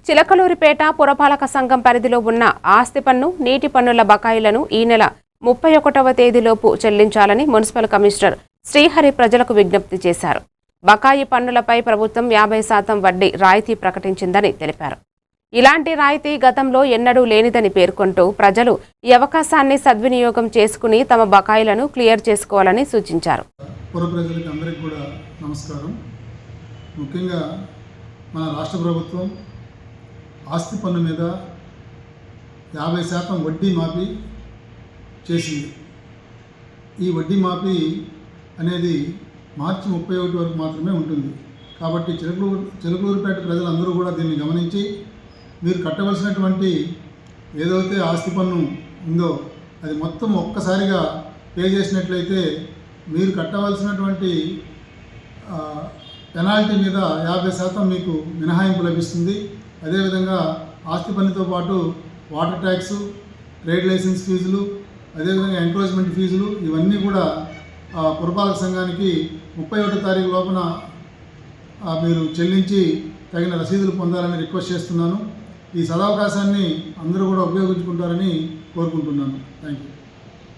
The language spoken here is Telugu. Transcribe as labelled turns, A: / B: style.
A: చిలకలూరిపేట పురపాలక సంఘం పరిధిలో ఉన్న ఆస్తి పన్ను, నీటి పన్నుల బకాయిలను ఈ నెల 31వ తేదీలోపు చెల్లించాలని మున్సిపల్ కమిషనర్ శ్రీహరి ప్రజలకు విజ్ఞప్తి చేశారు. బకాయి పన్నులపై ప్రభుత్వం 50% వడ్డీ రాయితీ ప్రకటించిందని తెలిపారు. ఇలాంటి రాయితీ గతంలో ఎన్నడూ లేనిదని పేర్కొంటూ ప్రజలు ఈ అవకాశాన్ని సద్వినియోగం చేసుకుని తమ బకాయిలను క్లియర్ చేసుకోవాలని సూచించారు.
B: ముఖ్యంగా మన రాష్ట్ర ప్రభుత్వం ఆస్తి పన్ను మీద 50% వడ్డీ మాఫీ చేసింది. ఈ వడ్డీ మాఫీ అనేది మార్చి 31 వరకు మాత్రమే ఉంటుంది. కాబట్టి చిలకలూరిపేట ప్రజలందరూ కూడా దీన్ని గమనించి మీరు కట్టవలసినటువంటి ఏదైతే ఆస్తి పన్ను ఉందో అది మొత్తం ఒక్కసారిగా పే చేసినట్లయితే మీరు కట్టవలసినటువంటి పెనాల్టీ మీద 50% మీకు మినహాయింపు లభిస్తుంది. అదేవిధంగా ఆస్తి పన్నుతో పాటు వాటర్ ట్యాక్సు, ట్రేడ్ లైసెన్స్ ఫీజులు, అదేవిధంగా ఎంక్రోచ్మెంట్ ఫీజులు ఇవన్నీ కూడా పురపాలక సంఘానికి 31వ తారీఖు లోపల మీరు చెల్లించి తగిన రసీదులు పొందాలని రిక్వెస్ట్ చేస్తున్నాను. ఈ సదవకాశాన్ని అందరూ కూడా ఉపయోగించుకుంటారని కోరుకుంటున్నాను. Thank you.